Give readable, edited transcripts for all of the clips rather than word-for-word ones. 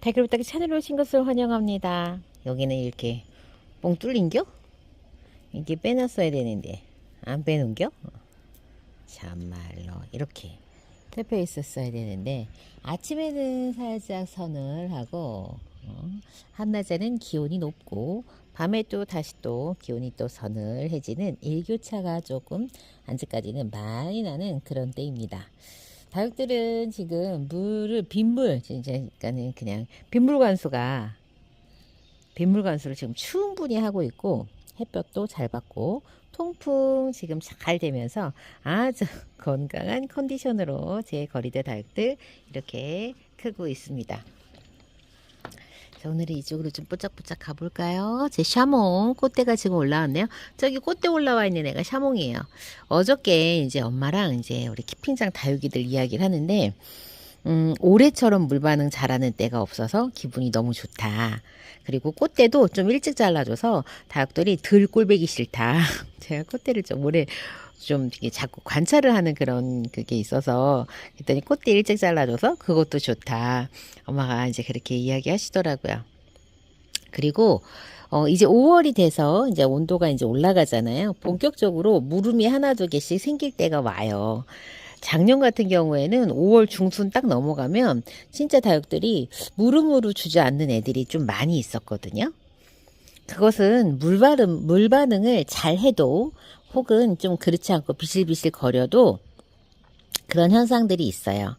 달걀부탁 채널에 오신 것을 환영합니다. 여기는 이렇게 뻥 뚫린겨? 이게 빼놨어야 되는데 안 빼놓은겨? 참말로 이렇게 펴 있었어야 되는데 아침에는 살짝 서늘하고 한낮에는 기온이 높고 밤에 또 다시 또 기온이 또 서늘해지는 일교차가 조금 아직까지는 많이 나는 그런 때입니다. 다육들은 지금 물을 빗물 진짜 그러니까는 그냥 빗물 관수를 지금 충분히 하고 있고 햇볕도 잘 받고 통풍 지금 잘 되면서 아주 건강한 컨디션으로 제 거리대 다육들 이렇게 크고 있습니다. 자, 오늘은 이쪽으로 좀 뽀짝뽀짝 가볼까요? 제 샤몽 꽃대가 지금 올라왔네요. 저기 꽃대 올라와 있는 애가 샤몽이에요. 어저께 이제 엄마랑 이제 우리 키핑장 다육이들 이야기를 하는데 올해처럼 물 반응 잘하는 때가 없어서 기분이 너무 좋다. 그리고 꽃대도 좀 일찍 잘라줘서 다육들이 덜 꼴배기 싫다. 제가 꽃대를 좀 오래 좀 자꾸 관찰을 하는 그런 그게 있어서 그랬더니 꽃대 일찍 잘라줘서 그것도 좋다. 엄마가 이제 그렇게 이야기하시더라고요. 그리고 이제 5월이 돼서 이제 온도가 이제 올라가잖아요. 본격적으로 물음이 하나 두 개씩 생길 때가 와요. 작년 같은 경우에는 5월 중순 딱 넘어가면 진짜 다육들이 물음으로 주저앉는 애들이 좀 많이 있었거든요. 그것은 물 반응을 잘 해도 혹은 좀 그렇지 않고 비실비실 거려도 그런 현상들이 있어요.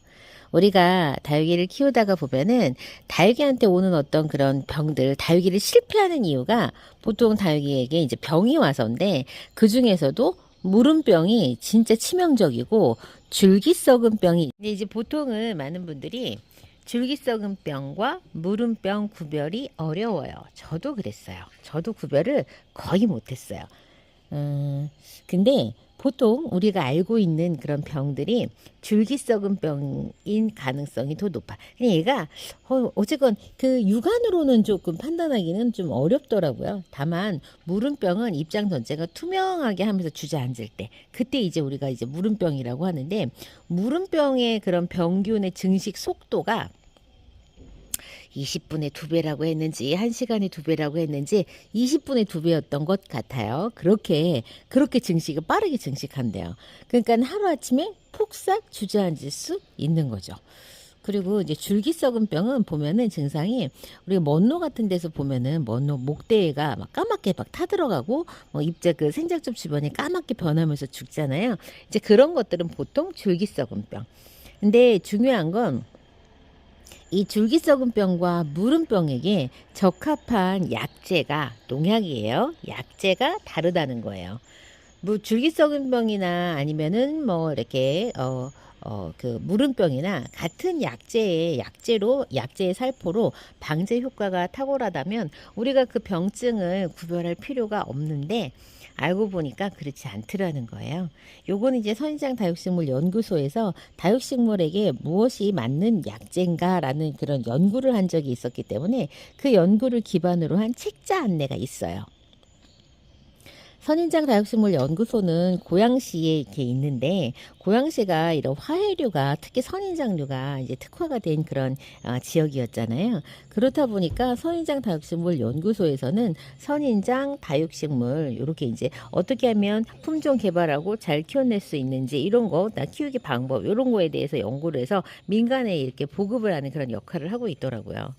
우리가 다육이를 키우다가 보면은 다육이한테 오는 어떤 그런 병들, 다육이를 실패하는 이유가 보통 다육이에게 이제 병이 와서인데 그 중에서도 물음병이 진짜 치명적이고 줄기썩은 병이 근데 이제 보통은 많은 분들이 줄기썩은 병과 물음병 구별이 어려워요. 저도 그랬어요. 저도 구별을 거의 못했어요. 근데 보통 우리가 알고 있는 그런 병들이 줄기썩은 병인 가능성이 더 높아. 근데 얘가 어쨌건 그 육안으로는 조금 판단하기는 좀 어렵더라고요. 다만 물음병은 입장 전체가 투명하게 하면서 주저앉을 때 그때 이제 우리가 이제 물음병이라고 하는데 물음병의 그런 병균의 증식 속도가 20분에 2배라고 했는지 1시간에 2배라고 했는지 20분에 2배였던 것 같아요. 그렇게 증식을 빠르게 증식한대요. 그러니까 하루아침에 폭삭 주저앉을 수 있는 거죠. 그리고 이제 줄기썩은 병은 보면은 증상이 우리가 먼로 같은 데서 보면은 먼로 목대가 막 까맣게 막 타들어가고 입자 그 생장점 주변이 까맣게 변하면서 죽잖아요. 이제 그런 것들은 보통 줄기썩은 병. 근데 중요한 건 이 줄기썩은병과 물음병에게 적합한 약재가 농약이에요. 약재가 다르다는 거예요. 뭐 줄기썩은병이나 아니면은 뭐 이렇게 그 물음병이나 같은 약재의 살포로 방제 효과가 탁월하다면 우리가 그 병증을 구별할 필요가 없는데 알고 보니까 그렇지 않더라는 거예요. 요거는 이제 선인장 다육식물 연구소에서 다육식물에게 무엇이 맞는 약재인가라는 그런 연구를 한 적이 있었기 때문에 그 연구를 기반으로 한 책자 안내가 있어요. 선인장 다육식물 연구소는 고양시에 이렇게 있는데 고양시가 이런 화해류가 특히 선인장류가 이제 특화가 된 그런 지역이었잖아요. 그렇다 보니까 선인장 다육식물 연구소에서는 선인장 다육식물 이렇게 이제 어떻게 하면 품종 개발하고 잘 키워낼 수 있는지 이런 거, 나 키우기 방법 이런 거에 대해서 연구를 해서 민간에 이렇게 보급을 하는 그런 역할을 하고 있더라고요.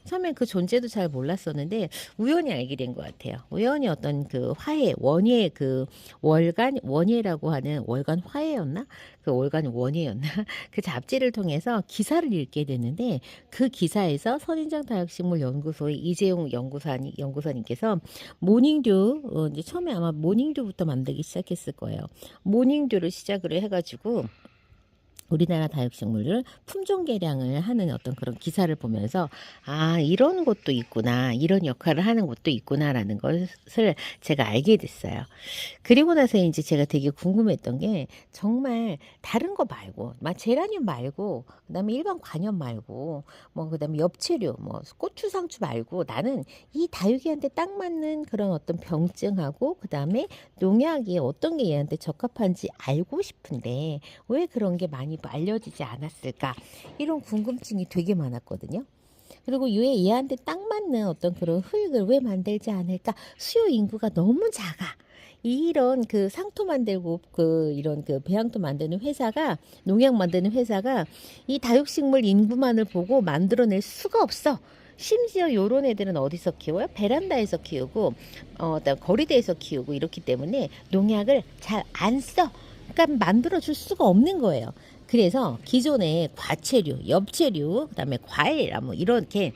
처음엔 그 존재도 잘 몰랐었는데 우연히 알게 된 것 같아요. 우연히 어떤 그 화해 원예 그 월간 원예라고 하는 월간 화해였나? 그 월간 원예였나? 그 잡지를 통해서 기사를 읽게 됐는데 그 기사에서 선인장 다육식물 연구소의 이재용 연구사님께서 모닝듀 이제 처음에 아마 모닝듀부터 만들기 시작했을 거예요. 모닝듀를 시작으로 해가지고 우리나라 다육식물을 품종 개량을 하는 어떤 그런 기사를 보면서 아 이런 것도 있구나 이런 역할을 하는 것도 있구나라는 것을 제가 알게 됐어요. 그리고 나서 이제 제가 되게 궁금했던 게 정말 다른 거 말고 막 제라늄 말고 그다음에 일반 관엽 말고 뭐 그다음에 엽채류 뭐 고추 상추 말고 나는 이 다육이한테 딱 맞는 그런 어떤 병증하고 그다음에 농약이 어떤 게 얘한테 적합한지 알고 싶은데 왜 그런 게 많이 알려지지 않았을까 이런 궁금증이 되게 많았거든요. 그리고 얘한테 딱 맞는 어떤 그런 흙을 왜 만들지 않을까? 수요 인구가 너무 작아. 이런 그 상토 만들고 그 이런 그 배양토 만드는 회사가, 농약 만드는 회사가 이 다육식물 인구만을 보고 만들어낼 수가 없어. 심지어 요런 애들은 어디서 키워요? 베란다에서 키우고 거리대에서 키우고 이렇기 때문에 농약을 잘 안 써. 그러니까 만들어 줄 수가 없는 거예요. 그래서 기존에 과채류, 엽채류, 그다음에 과일, 뭐 이렇게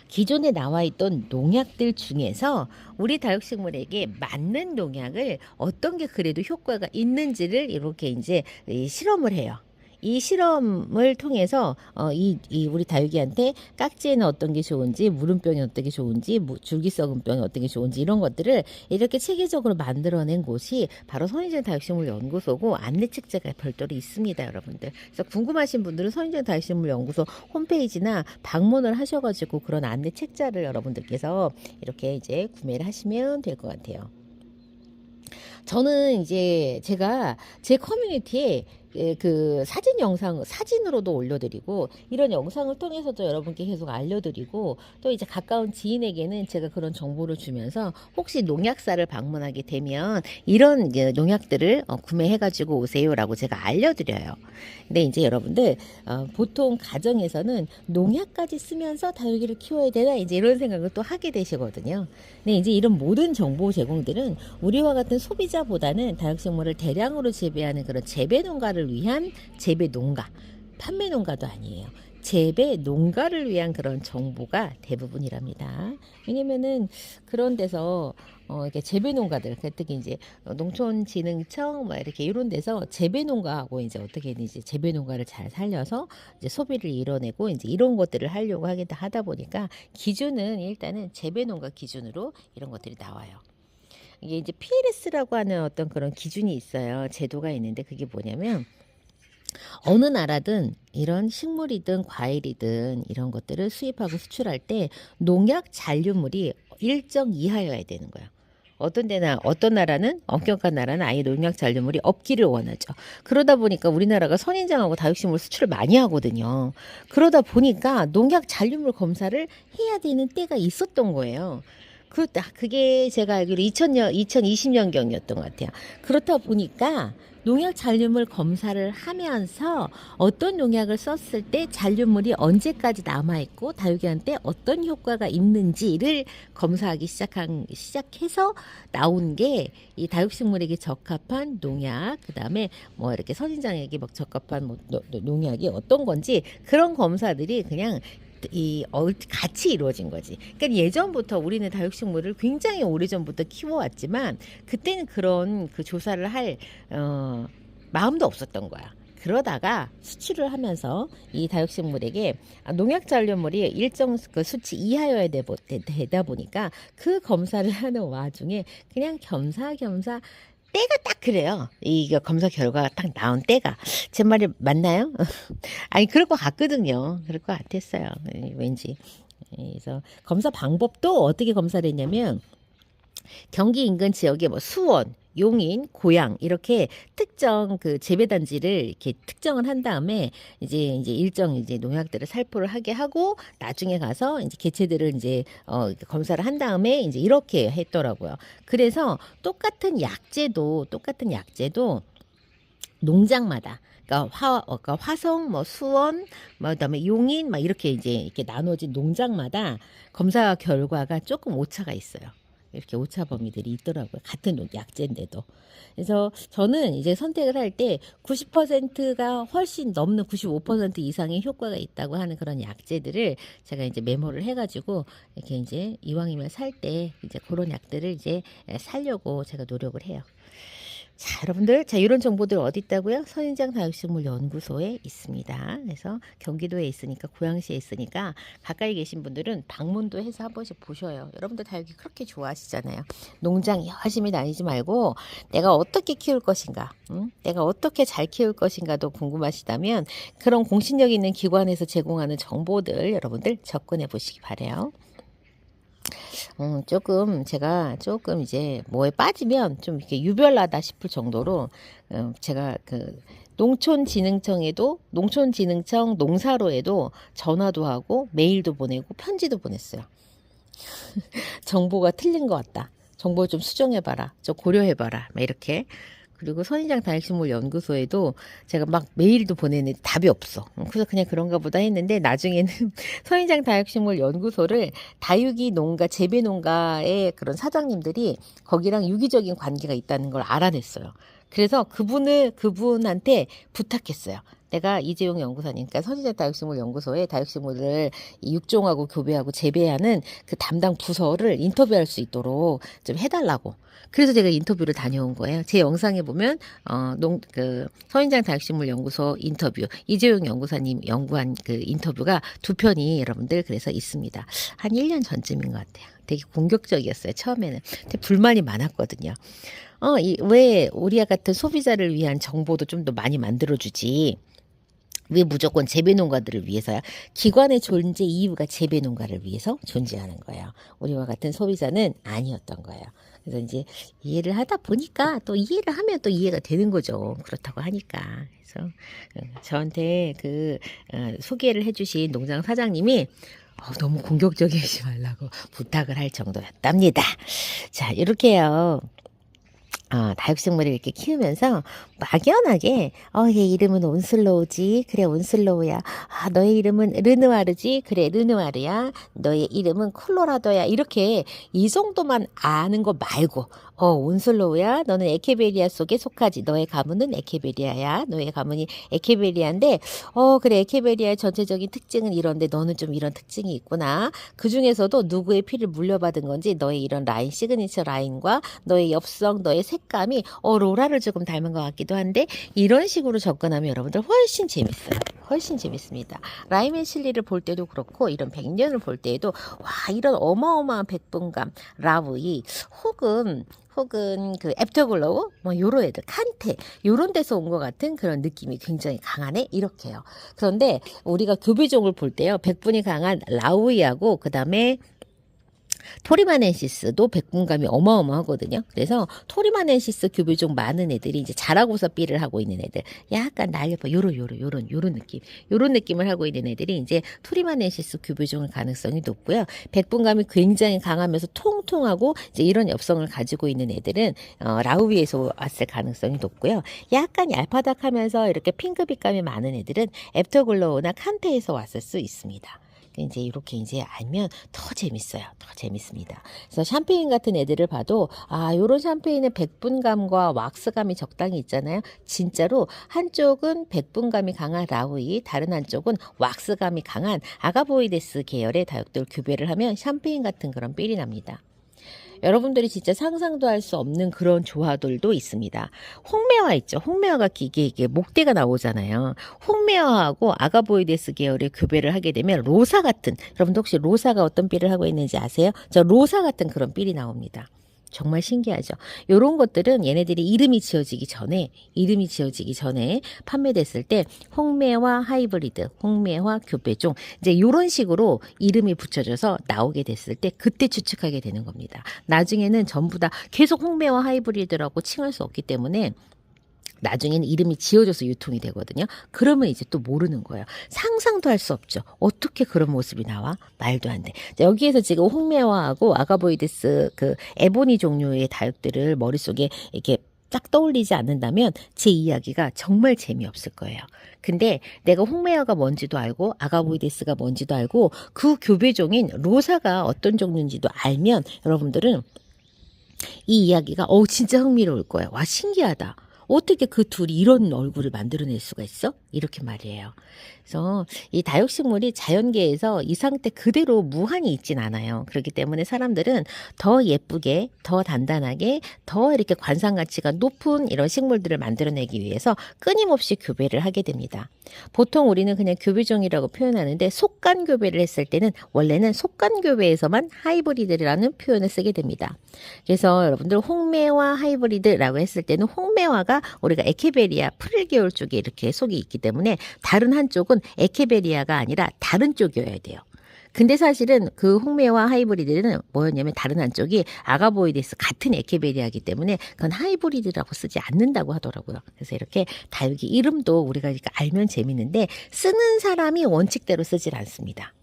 기존에 나와 있던 농약들 중에서 우리 다육식물에게 맞는 농약을 어떤 게 그래도 효과가 있는지를 이렇게 이제 실험을 해요. 이 실험을 통해서 이 우리 다육이한테 깍지에는 어떤 게 좋은지, 물음병이 어떤 게 좋은지, 줄기썩은병이 어떤 게 좋은지 이런 것들을 이렇게 체계적으로 만들어낸 곳이 바로 선인장 다육식물 연구소고, 안내 책자가 별도로 있습니다, 여러분들. 그래서 궁금하신 분들은 선인장 다육식물 연구소 홈페이지나 방문을 하셔가지고 그런 안내 책자를 여러분들께서 이렇게 이제 구매를 하시면 될 것 같아요. 저는 이제 제가 제 커뮤니티에 그 사진 영상, 사진으로도 올려드리고, 이런 영상을 통해서도 여러분께 계속 알려드리고, 또 이제 가까운 지인에게는 제가 그런 정보를 주면서 혹시 농약사를 방문하게 되면 이런 농약들을 구매해가지고 오세요라고 제가 알려드려요. 근데 이제 여러분들 보통 가정에서는 농약까지 쓰면서 다육이를 키워야 되나 이제 이런 생각을 또 하게 되시거든요. 근데 이제 이런 모든 정보 제공들은 우리와 같은 소비자보다는 다육식물을 대량으로 재배하는 그런 재배 농가를 위한 재배 농가, 판매 농가도 아니에요. 재배 농가를 위한 그런 정보가 대부분이랍니다. 왜냐면은 그런 데서 이렇게 재배 농가들, 특히 이제 농촌진흥청 뭐 이렇게 이런 데서 재배 농가하고 이제 어떻게 이제 재배 농가를 잘 살려서 이제 소비를 이뤄내고 이제 이런 것들을 하려고 하다 보니까 기준은 일단은 재배 농가 기준으로 이런 것들이 나와요. 이게 이제 PLS라고 하는 어떤 그런 기준이 있어요. 제도가 있는데 그게 뭐냐면, 어느 나라든 이런 식물이든 과일이든 이런 것들을 수입하고 수출할 때 농약 잔류물이 일정 이하여야 되는 거예요. 어떤 나라는, 엄격한 나라는 아예 농약 잔류물이 없기를 원하죠. 그러다 보니까 우리나라가 선인장하고 다육식물 수출을 많이 하거든요. 그러다 보니까 농약 잔류물 검사를 해야 되는 때가 있었던 거예요. 그게 제가 알기로 2020년경이었던 것 같아요. 그렇다 보니까 농약 잔류물 검사를 하면서 어떤 농약을 썼을 때 잔류물이 언제까지 남아있고 다육이한테 어떤 효과가 있는지를 검사하기 시작해서 나온 게 이 다육식물에게 적합한 농약, 그 다음에 뭐 이렇게 선인장에게 막 적합한 뭐 농약이 어떤 건지, 그런 검사들이 그냥 같이 이루어진 거지. 그러니까 예전부터 우리는 다육식물을 굉장히 오래전부터 키워왔지만 그때는 그런 그 조사를 할 마음도 없었던 거야. 그러다가 수출을 하면서 이 다육식물에게 농약 잔류물이 일정 그 수치 이하여야 되다 보니까 그 검사를 하는 와중에 그냥 겸사겸사 때가 딱 그래요. 이 검사 결과가 딱 나온 때가. 제 말이 맞나요? 아니, 그럴 것 같거든요. 그럴 것 같았어요. 왠지. 그래서 검사 방법도 어떻게 검사를 했냐면, 경기 인근 지역에 뭐 수원, 용인, 고양 이렇게 특정 그 재배단지를 이렇게 특정을 한 다음에 이제 일정 이제 농약들을 살포를 하게 하고, 나중에 가서 이제 개체들을 이제 검사를 한 다음에 이제 이렇게 했더라고요. 그래서 똑같은 약제도 농장마다, 그러니까 화성, 뭐 수원, 뭐 그다음에 용인, 막 이렇게 이제 이렇게 나눠진 농장마다 검사 결과가 조금 오차가 있어요. 이렇게 오차 범위들이 있더라고요. 같은 약제인데도. 그래서 저는 이제 선택을 할 때 90%가 훨씬 넘는 95% 이상의 효과가 있다고 하는 그런 약제들을 제가 이제 메모를 해가지고 이렇게 이제 이왕이면 살 때 이제 그런 약들을 이제 살려고 제가 노력을 해요. 자, 여러분들, 자, 이런 정보들 어디 있다고요? 선인장 다육식물 연구소에 있습니다. 그래서 경기도에 있으니까, 고양시에 있으니까 가까이 계신 분들은 방문도 해서 한 번씩 보셔요. 여러분들 다육이 그렇게 좋아하시잖아요. 농장 열심히 다니지 말고 내가 어떻게 키울 것인가, 내가 어떻게 잘 키울 것인가도 궁금하시다면 그런 공신력 있는 기관에서 제공하는 정보들 여러분들 접근해 보시기 바래요. 제가 조금 이제 뭐에 빠지면 좀 이렇게 유별나다 싶을 정도로 제가 그 농촌진흥청 농사로에도 전화도 하고 메일도 보내고 편지도 보냈어요. 정보가 틀린 것 같다. 정보 좀 수정해봐라. 좀 고려해봐라. 막 이렇게. 그리고 선인장 다육식물 연구소에도 제가 막 메일도 보내는데 답이 없어. 그래서 그냥 그런가 보다 했는데 나중에는 선인장 다육식물 연구소를 다육이 농가, 재배 농가의 그런 사장님들이 거기랑 유기적인 관계가 있다는 걸 알아냈어요. 그래서 그분한테 부탁했어요. 내가 이재용 연구사님, 그러니까 선인장 다육식물 연구소에 다육식물을 이 육종하고 교배하고 재배하는 그 담당 부서를 인터뷰할 수 있도록 좀 해달라고. 그래서 제가 인터뷰를 다녀온 거예요. 제 영상에 보면 선인장 다육식물 연구소 인터뷰, 이재용 연구사님 연구한 그 인터뷰가 2편이 여러분들 그래서 있습니다. 한 1년 전쯤인 것 같아요. 되게 공격적이었어요. 처음에는. 근데 불만이 많았거든요. 왜 우리와 같은 소비자를 위한 정보도 좀 더 많이 만들어주지? 왜 무조건 재배농가들을 위해서야? 기관의 존재 이유가 재배농가를 위해서 존재하는 거예요. 우리와 같은 소비자는 아니었던 거예요. 그래서 이제 이해를 하다 보니까 또 이해를 하면 또 이해가 되는 거죠. 그렇다고 하니까. 그래서 저한테 소개를 해주신 농장 사장님이 너무 공격적이지 말라고 부탁을 할 정도였답니다. 자, 이렇게요. 다육식물을 이렇게 키우면서 막연하게 얘 이름은 온슬로우지. 그래, 온슬로우야. 너의 이름은 르누아르지. 그래, 르누아르야. 너의 이름은 콜로라도야. 이렇게 이 정도만 아는 거 말고 온슬로우야. 너는 에케베리아 속에 속하지. 너의 가문은 에케베리아야. 너의 가문이 에케베리아인데 그래, 에케베리아의 전체적인 특징은 이런데 너는 좀 이런 특징이 있구나. 그중에서도 누구의 피를 물려받은 건지 너의 이런 라인, 시그니처 라인과 너의 엽성, 너의 색감이 로라를 조금 닮은 것 같기도 한데 이런 식으로 접근하면 여러분들 훨씬 재밌어요. 훨씬 재밌습니다. 라이맨 실리를 볼 때도 그렇고 이런 백년을 볼 때에도 이런 어마어마한 백분감, 라브이 혹은 그 애프터글로우 요런 애들 칸테 요런 데서 온 것 같은 그런 느낌이 굉장히 강하네 이렇게요. 그런데 우리가 교배종을 볼 때요, 백분이 강한 라우이하고 그 다음에 토리마넨시스도 백분감이 어마어마하거든요. 그래서 토리마넨시스 교배종 많은 애들이 이제 자라고서 삐를 하고 있는 애들, 약간 날렵한 요런 느낌을 하고 있는 애들이 이제 토리마넨시스 교배종일 가능성이 높고요. 백분감이 굉장히 강하면서 통통하고 이제 이런 엽성을 가지고 있는 애들은 라우이에서 왔을 가능성이 높고요. 약간 얄파닥하면서 이렇게 핑크빛감이 많은 애들은 애프터글로우나 칸테에서 왔을 수 있습니다. 이제 이렇게 이제 알면 더 재밌어요. 더 재밌습니다. 그래서 샴페인 같은 애들을 봐도 요런 샴페인은 백분감과 왁스감이 적당히 있잖아요. 진짜로 한쪽은 백분감이 강한 라우이, 다른 한쪽은 왁스감이 강한 아가보이데스 계열의 다육들 교배를 하면 샴페인 같은 그런 삘이 납니다. 여러분들이 진짜 상상도 할 수 없는 그런 조화들도 있습니다. 홍매화 있죠. 홍매화가 이게 목대가 나오잖아요. 홍매화하고 아가보이데스 계열의 교배를 하게 되면 로사 같은, 여러분들 혹시 로사가 어떤 삘을 하고 있는지 아세요? 저 로사 같은 그런 삘이 나옵니다. 정말 신기하죠. 요런 것들은 얘네들이 이름이 지어지기 전에 판매됐을 때 홍매화 하이브리드, 홍매화 교배종 이제 요런 식으로 이름이 붙여져서 나오게 됐을 때 그때 추측하게 되는 겁니다. 나중에는 전부 다 계속 홍매화 하이브리드라고 칭할 수 없기 때문에 나중에는 이름이 지어져서 유통이 되거든요. 그러면 이제 또 모르는 거예요. 상상도 할 수 없죠. 어떻게 그런 모습이 나와? 말도 안 돼. 자, 여기에서 지금 홍매화하고 아가보이데스 그 에보니 종류의 다육들을 머릿속에 이렇게 딱 떠올리지 않는다면 제 이야기가 정말 재미없을 거예요. 근데 내가 홍매화가 뭔지도 알고 아가보이데스가 뭔지도 알고 그 교배종인 로사가 어떤 종류인지도 알면 여러분들은 이 이야기가 진짜 흥미로울 거예요. 와, 신기하다. 어떻게 그 둘이 이런 얼굴을 만들어낼 수가 있어? 이렇게 말이에요. 그래서 이 다육식물이 자연계에서 이 상태 그대로 무한히 있진 않아요. 그렇기 때문에 사람들은 더 예쁘게, 더 단단하게, 더 이렇게 관상가치가 높은 이런 식물들을 만들어내기 위해서 끊임없이 교배를 하게 됩니다. 보통 우리는 그냥 교배종이라고 표현하는데 속간교배를 했을 때는 원래는 속간교배에서만 하이브리드라는 표현을 쓰게 됩니다. 그래서 여러분들 홍매화 하이브리드라고 했을 때는 홍매화가 우리가 에케베리아 프릴계열 쪽에 이렇게 속이 있기 때문에 다른 한쪽은 에케베리아가 아니라 다른 쪽이어야 돼요. 근데 사실은 그 홍매와 하이브리드는 뭐였냐면 다른 한쪽이 아가보이데스 같은 에케베리아이기 때문에 그건 하이브리드라고 쓰지 않는다고 하더라고요. 그래서 이렇게 다육이 이름도 우리가 알면 재밌는데 쓰는 사람이 원칙대로 쓰질 않습니다.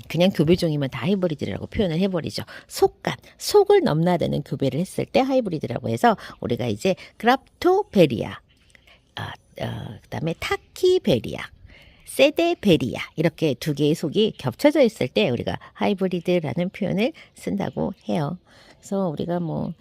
그냥 교배종이면 다 하이브리드라고 표현을 해버리죠. 속간, 속을 넘나드는 교배를 했을 때 하이브리드라고 해서 우리가 이제 그랍토베리아, 그다음에 타키베리아, 세데베리아 이렇게 두 개의 속이 겹쳐져 있을 때 우리가 하이브리드라는 표현을 쓴다고 해요. 그래서 우리가 뭐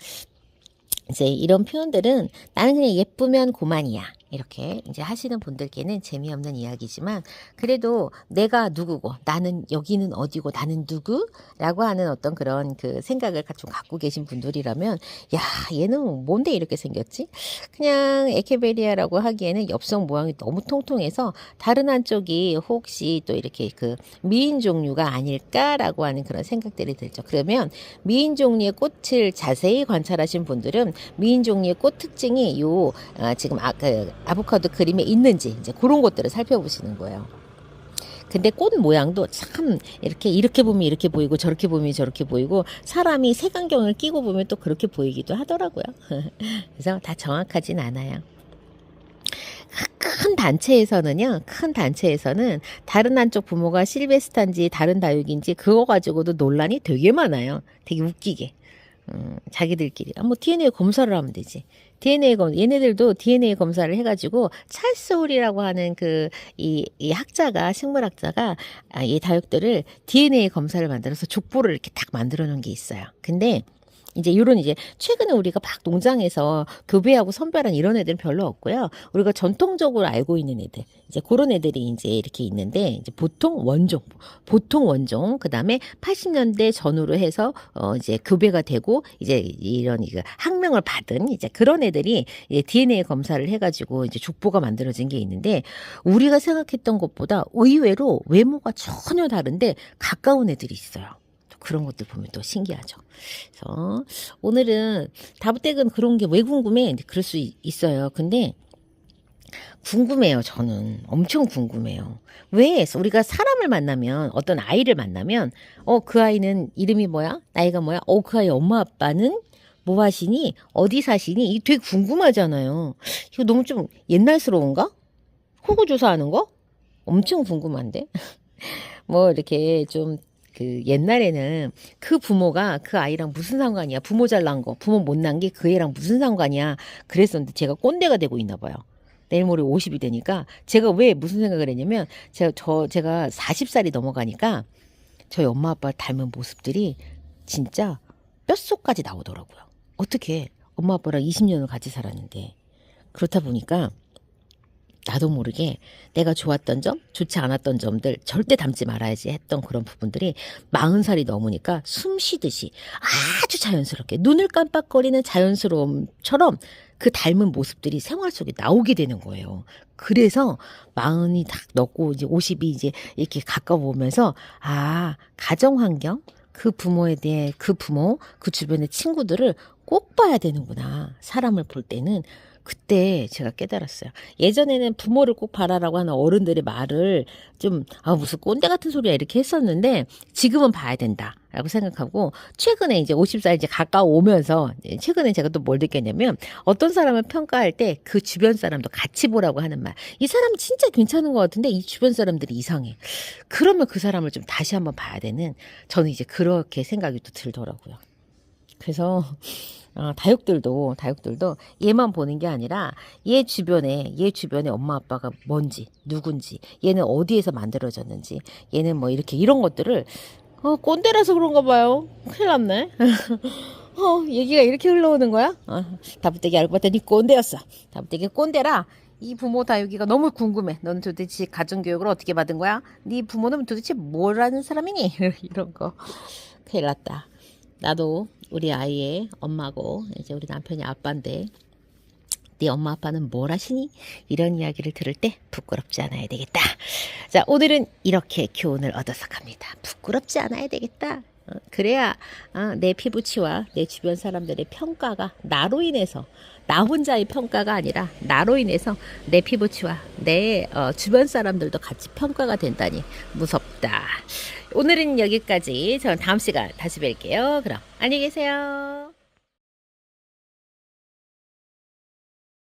이제 이런 표현들은 나는 그냥 예쁘면 고만이야 이렇게 이제 하시는 분들께는 재미없는 이야기지만 그래도 내가 누구고 나는 여기는 어디고 나는 누구라고 하는 어떤 그런 그 생각을 좀 갖고 계신 분들이라면 야 얘는 뭔데 이렇게 생겼지? 그냥 에케베리아라고 하기에는 엽성 모양이 너무 통통해서 다른 한쪽이 혹시 또 이렇게 그 미인 종류가 아닐까라고 하는 그런 생각들이 들죠. 그러면 미인 종류의 꽃을 자세히 관찰하신 분들은 미인 종류의 꽃 특징이 요 지금 아보카도 그림에 있는지 이제 그런 것들을 살펴보시는 거예요. 근데 꽃 모양도 참 이렇게 보면 이렇게 보이고 저렇게 보면 저렇게 보이고 사람이 색안경을 끼고 보면 또 그렇게 보이기도 하더라고요. 그래서 다 정확하진 않아요. 큰 단체에서는 다른 한쪽 부모가 실베스타인지 다른 다육인지 그거 가지고도 논란이 되게 많아요. 되게 웃기게. 자기들끼리 뭐 DNA 검사를 하면 되지. 얘네들도 DNA 검사를 해가지고 찰스 홀이라고 하는 이 학자가 식물학자가 이 다육들을 DNA 검사를 만들어서 족보를 이렇게 딱 만들어 놓은 게 있어요. 근데 이제 최근에 우리가 막 농장에서 교배하고 선별한 이런 애들은 별로 없고요. 우리가 전통적으로 알고 있는 애들, 이제 그런 애들이 이제 이렇게 있는데, 이제 보통 원종, 그 다음에 80년대 전후로 해서, 이제 교배가 되고, 이제 이런 학명을 받은 이제 그런 애들이 이제 DNA 검사를 해가지고 이제 족보가 만들어진 게 있는데, 우리가 생각했던 것보다 의외로 외모가 전혀 다른데 가까운 애들이 있어요. 그런 것들 보면 또 신기하죠. 그래서 오늘은 다부댁은 그런 게 왜 궁금해? 그럴 수 있어요. 근데 궁금해요. 저는 엄청 궁금해요. 왜 우리가 사람을 만나면 어떤 아이를 만나면 그 아이는 이름이 뭐야? 나이가 뭐야? 그 아이 엄마 아빠는 뭐 하시니? 어디 사시니? 이게 되게 궁금하잖아요. 이거 너무 좀 옛날스러운가? 호구조사하는 거? 엄청 궁금한데? 뭐 이렇게 좀 옛날에는 그 부모가 그 아이랑 무슨 상관이야? 부모 잘난 거, 부모 못난 게 그 애랑 무슨 상관이야? 그랬었는데 제가 꼰대가 되고 있나 봐요. 내일 모레 50이 되니까 제가 왜 무슨 생각을 했냐면 제가 40살이 넘어가니까 저희 엄마 아빠 닮은 모습들이 진짜 뼛속까지 나오더라고요. 어떻게 엄마 아빠랑 20년을 같이 살았는데 그렇다 보니까 나도 모르게 내가 좋았던 점, 좋지 않았던 점들 절대 닮지 말아야지 했던 그런 부분들이 40살이 넘으니까 숨 쉬듯이 아주 자연스럽게 눈을 깜빡거리는 자연스러움처럼 그 닮은 모습들이 생활 속에 나오게 되는 거예요. 그래서 40이 딱 넘고 이제 50이 이제 이렇게 가까워오면서 가정 환경, 그 부모에 대해 그 주변의 친구들을 꼭 봐야 되는구나. 사람을 볼 때는. 그때 제가 깨달았어요. 예전에는 부모를 꼭 봐라라고 하는 어른들의 말을 좀 무슨 꼰대 같은 소리야 이렇게 했었는데 지금은 봐야 된다라고 생각하고 최근에 이제 50살 이제 가까워오면서 최근에 제가 또 뭘 느꼈냐면 어떤 사람을 평가할 때 그 주변 사람도 같이 보라고 하는 말. 이 사람 진짜 괜찮은 것 같은데 이 주변 사람들이 이상해. 그러면 그 사람을 좀 다시 한번 봐야 되는 저는 이제 그렇게 생각이 또 들더라고요. 그래서 다육들도 얘만 보는 게 아니라 얘 주변에 엄마 아빠가 뭔지 누군지 얘는 어디에서 만들어졌는지 얘는 뭐 이런 것들을 꼰대라서 그런가 봐요. 큰일 났네. 얘기가 이렇게 흘러오는 거야? 다부떼기 알고 봤더니 꼰대였어. 다부떼기 꼰대라. 이 부모 다육이가 너무 궁금해. 넌 도대체 가정교육을 어떻게 받은 거야? 네 부모는 도대체 뭘 하는 사람이니? 이런 거. 큰일 났다. 나도 우리 아이의 엄마고 이제 우리 남편이 아빠인데 네 엄마 아빠는 뭘 하시니? 이런 이야기를 들을 때 부끄럽지 않아야 되겠다. 자, 오늘은 이렇게 교훈을 얻어서 갑니다. 부끄럽지 않아야 되겠다. 그래야 내 피부치와 내 주변 사람들의 평가가 나로 인해서 나 혼자의 평가가 아니라 나로 인해서 내 피부치와 내 주변 사람들도 같이 평가가 된다니 무섭다. 오늘은 여기까지. 저는 다음 시간 다시 뵐게요. 그럼 안녕히 계세요.